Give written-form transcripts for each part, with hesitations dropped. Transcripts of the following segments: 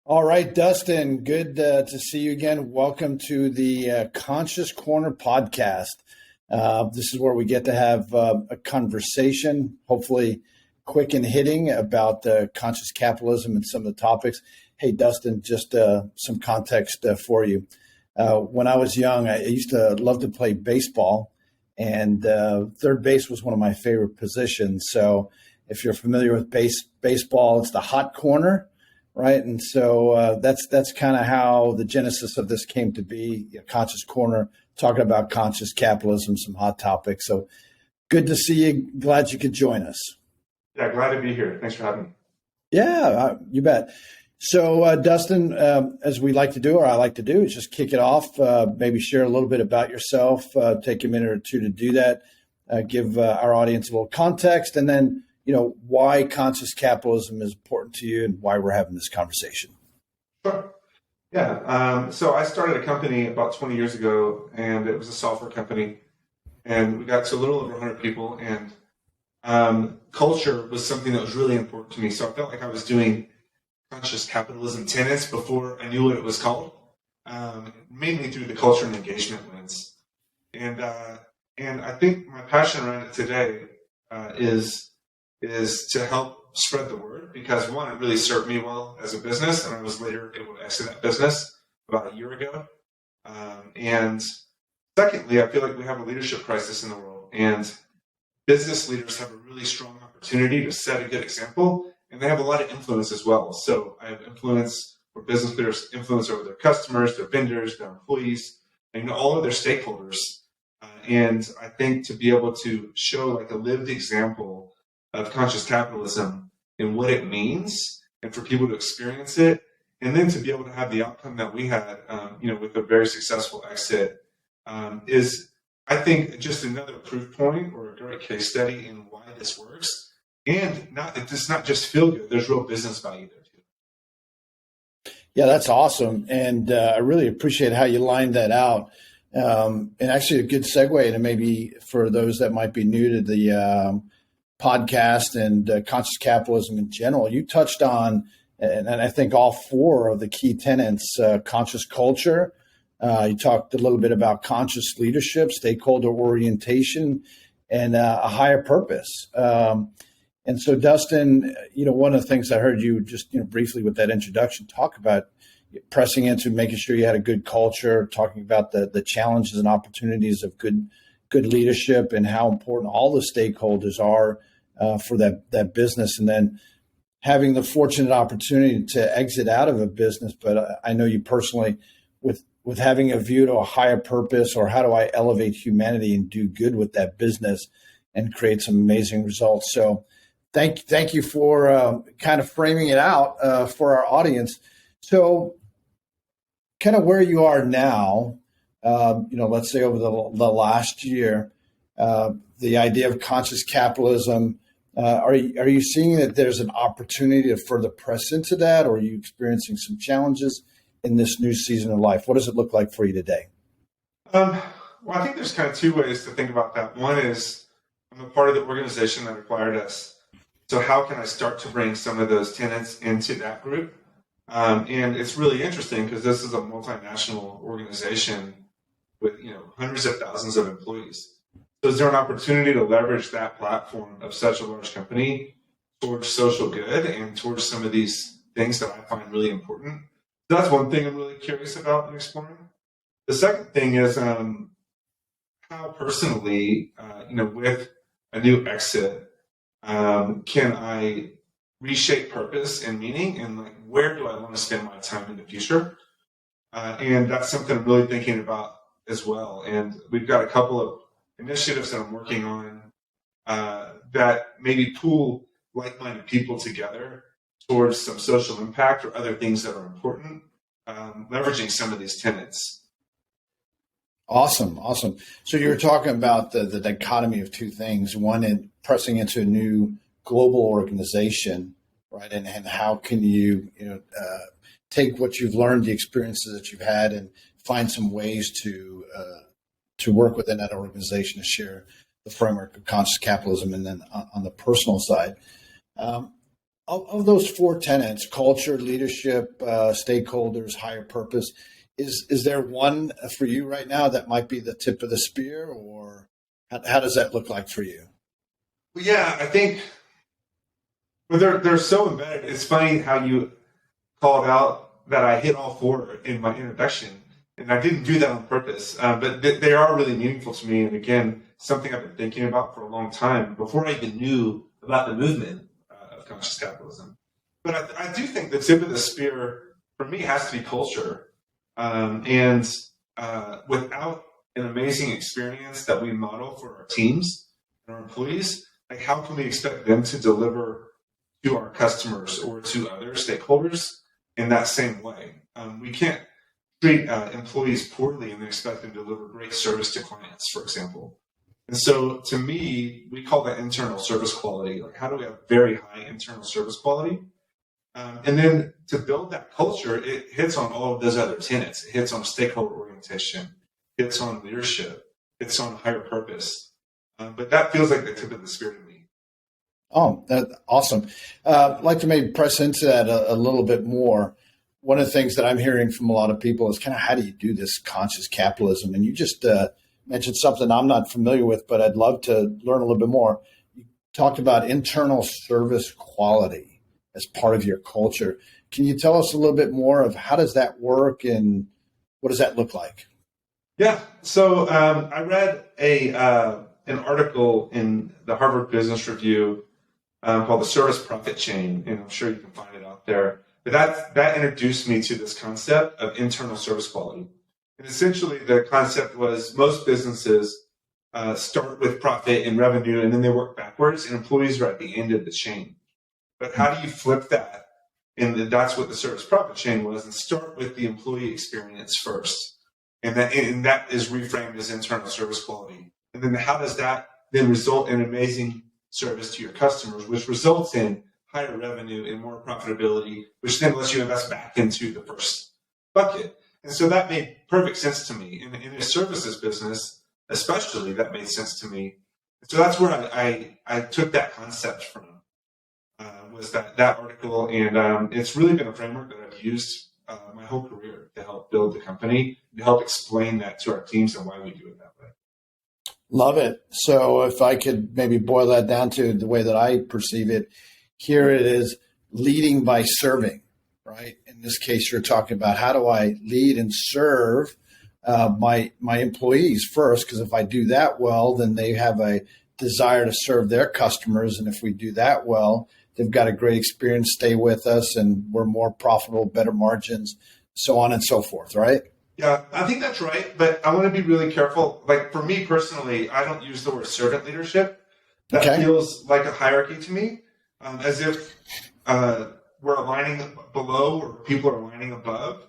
All right, Dustin, good to see you again. Welcome to the Conscious Corner podcast. This is where we get to have a conversation, hopefully quick and hitting, about conscious capitalism and some of the topics. Hey, Dustin, just some context for you. When I was young, I used to love to play baseball, and third base was one of my favorite positions. So if you're familiar with baseball, it's the hot corner. Right. And so that's kind of how the genesis of this came to be, Conscious Corner, talking about conscious capitalism, some hot topics. So good to see you. Glad you could join us. Yeah, glad to be here. Thanks for having me. Yeah, you bet. So, Dustin, as we like to do, or I like to do, is just kick it off, maybe share a little bit about yourself, take a minute or two to do that, give our audience a little context, and then why conscious capitalism is important to you and why we're having this conversation. Sure. Yeah. So I started a company about 20 years ago, and it was a software company. And we got to a little over 100 people, and culture was something that was really important to me. So I felt like I was doing conscious capitalism tenets before I knew what it was called, mainly through the culture and engagement lens. And I think my passion around it today is to help spread the word, because one, it really served me well as a business, and I was later able to exit that business about a year ago. And secondly, I feel like we have a leadership crisis in the world, and business leaders have a really strong opportunity to set a good example, and they have a lot of influence as well. So I have influence, or business leaders influence over their customers, their vendors, their employees, and all of their stakeholders. And I think to be able to show like a lived example of conscious capitalism and what it means, and for people to experience it, and then to be able to have the outcome that we had, with a very successful exit, is, I think, just another proof point or a great case study in why this works. And it does not just feel good; there's real business value there too. Yeah, that's awesome, and I really appreciate how you lined that out. And actually, a good segue into maybe for those that might be new to the podcast and conscious capitalism in general, you touched on, and I think all four of the key tenets: conscious culture. You talked a little bit about conscious leadership, stakeholder orientation, and a higher purpose. And so, Dustin, one of the things I heard you just briefly with that introduction talk about, pressing into making sure you had a good culture, talking about the challenges and opportunities of good leadership and how important all the stakeholders are for that business, and then having the fortunate opportunity to exit out of a business. But I know you personally, with having a view to a higher purpose, or how do I elevate humanity and do good with that business and create some amazing results. So thank you for kind of framing it out for our audience. So kind of where you are now, let's say over the last year, the idea of conscious capitalism, are you seeing that there's an opportunity to further press into that, or are you experiencing some challenges in this new season of life? What does it look like for you today? Well, I think there's kind of two ways to think about that. One is I'm a part of the organization that acquired us. So how can I start to bring some of those tenets into that group? And it's really interesting because this is a multinational organization with hundreds of thousands of employees. So is there an opportunity to leverage that platform of such a large company towards social good and towards some of these things that I find really important? So that's one thing I'm really curious about and exploring. The second thing is how personally, with a new exit, can I reshape purpose and meaning, and like where do I want to spend my time in the future? And that's something I'm really thinking about as well. And we've got a couple of initiatives that I'm working on that maybe pool like-minded people together towards some social impact or other things that are important, leveraging some of these tenets. Awesome. So you were talking about the dichotomy of two things. One, in pressing into a new global organization, right? And how can you, take what you've learned, the experiences that you've had, and find some ways to work within that organization to share the framework of conscious capitalism, and then on the personal side. Of those four tenets, culture, leadership, stakeholders, higher purpose, is there one for you right now that might be the tip of the spear, or how does that look like for you? Well, yeah, I think they're so embedded. It's funny how you called out that I hit all four in my introduction, and I didn't do that on purpose. But they are really meaningful to me, and again, something I've been thinking about for a long time before I even knew about the movement of conscious capitalism. But I do think the tip of the spear for me has to be culture, and without an amazing experience that we model for our teams and our employees, like how can we expect them to deliver to our customers or to other stakeholders in that same way? We can't treat employees poorly and then expect them to deliver great service to clients, for example. And so to me, we call that internal service quality. Like, how do we have very high internal service quality? And then to build that culture, it hits on all of those other tenets. It hits on stakeholder orientation, hits on leadership, hits on higher purpose. But that feels like the tip of the spear to me. Oh, awesome. I'd like to maybe press into that a little bit more. One of the things that I'm hearing from a lot of people is kind of how do you do this conscious capitalism? And you just mentioned something I'm not familiar with, but I'd love to learn a little bit more. You talked about internal service quality as part of your culture. Can you tell us a little bit more of how does that work and what does that look like? Yeah. So I read an article in the Harvard Business Review called The Service Profit Chain, and I'm sure you can find it out there. But that introduced me to this concept of internal service quality. And essentially, the concept was most businesses start with profit and revenue, and then they work backwards, and employees are at the end of the chain. But how do you flip that? And that's what the service profit chain was, and start with the employee experience first. And that is reframed as internal service quality. And then how does that then result in amazing service to your customers, which results in higher revenue and more profitability, which then lets you invest back into the first bucket. And so that made perfect sense to me. In a services business, especially, that made sense to me. So that's where I took that concept from, was that article. And it's really been a framework that I've used my whole career to help build the company, to help explain that to our teams and why we do it that way. Love it. So if I could maybe boil that down to the way that I perceive it, here it is leading by serving, right? In this case, you're talking about how do I lead and serve my employees first, because if I do that well, then they have a desire to serve their customers. And if we do that well, they've got a great experience, stay with us, and we're more profitable, better margins, so on and so forth, right? Yeah, I think that's right. But I want to be really careful. Like for me personally, I don't use the word servant leadership. That feels like a hierarchy to me, as if we're aligning below or people are aligning above.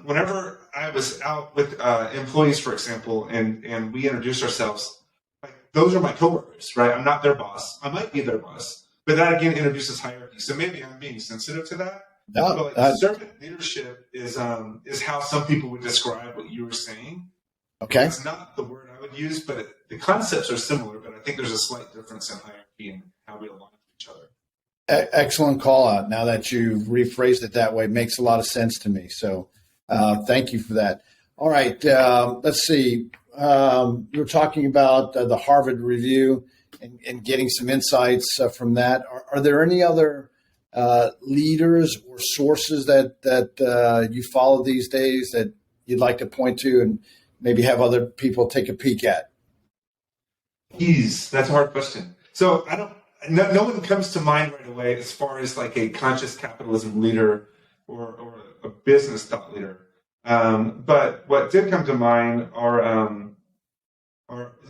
Whenever I was out with employees, for example, and we introduced ourselves, like those are my coworkers, right? I'm not their boss. I might be their boss, but that again introduces hierarchy. So maybe I'm being sensitive to that. No, but like servant leadership is how some people would describe what you were saying. Okay, it's not the word I would use, but the concepts are similar. But I think there's a slight difference in hierarchy and how we align with each other. Excellent call out. Now that you've rephrased it that way, it makes a lot of sense to me. So thank you for that. All right, let's see. You were talking about the Harvard Review and getting some insights from that. Are there any other leaders or sources that you follow these days that you'd like to point to and maybe have other people take a peek at? That's a hard question. So no one comes to mind right away as far as like a conscious capitalism leader or a business thought leader. But what did come to mind are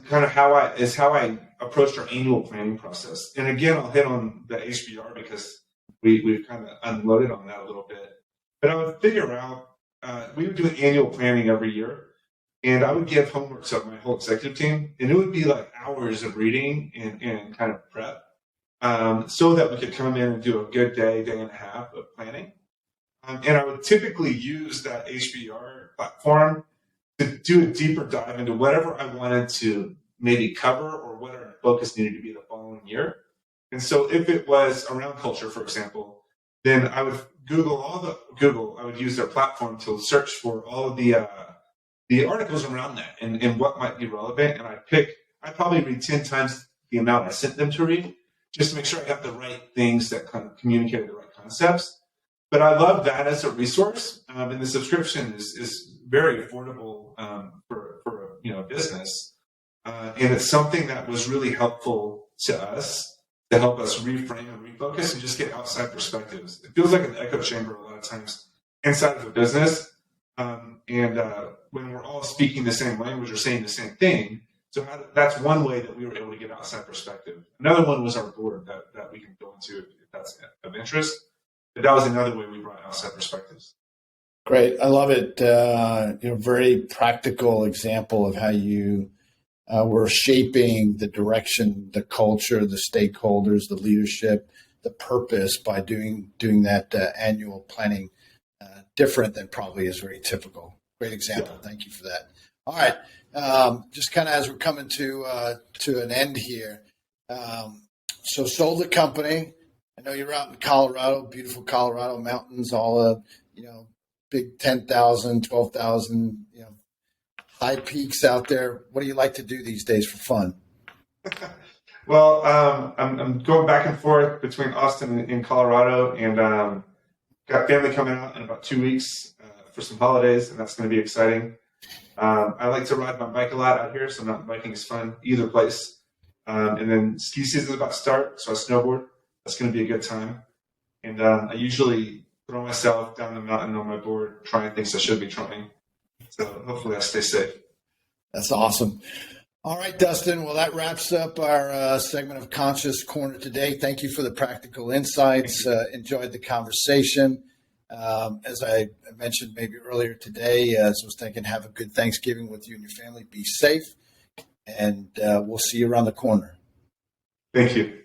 kind of how I approached our annual planning process. And again, I'll hit on the HBR because we've kind of unloaded on that a little bit. But I would figure out, we would do an annual planning every year. And I would give homework to my whole executive team. And it would be like hours of reading and kind of prep so that we could come in and do a good day and a half of planning. And I would typically use that HBR platform to do a deeper dive into whatever I wanted to maybe cover or what our focus needed to be the following year. And so if it was around culture, for example, then I would I would use their platform to search for all of the articles around that and what might be relevant. And I'd probably read 10 times the amount I sent them to read, just to make sure I got the right things that kind of communicated the right concepts. But I love that as a resource, and the subscription is very affordable for a business, and it's something that was really helpful to us to help us reframe and refocus and just get outside perspectives. It feels like an echo chamber a lot of times inside of a business, and when we're all speaking the same language or saying the same thing. So that's one way that we were able to get outside perspective. Another one was our board that we can go into if that's of interest. But that was another way we brought outside perspectives. Great. I love it. Very practical example of how you were shaping the direction, the culture, the stakeholders, the leadership, the purpose by doing that annual planning different than probably is very typical. Great example. Yeah. Thank you for that. All right. Just kind of as we're coming to an end here. So sold the company. I know you're out in Colorado, beautiful Colorado mountains, all big 10,000, 12,000, high peaks out there. What do you like to do these days for fun? Well, I'm going back and forth between Austin and Colorado, and got family coming out in about 2 weeks for some holidays, and that's going to be exciting. I like to ride my bike a lot out here, so mountain biking is fun either place. And then ski season is about to start, so I snowboard. That's going to be a good time. And I usually throw myself down the mountain on my board, trying things I should be trying. So hopefully I stay safe. That's awesome. All right, Dustin. Well, that wraps up our segment of Conscious Corner today. Thank you for the practical insights. Enjoyed the conversation. As I mentioned maybe earlier today, as I was thinking, have a good Thanksgiving with you and your family. Be safe, and we'll see you around the corner. Thank you.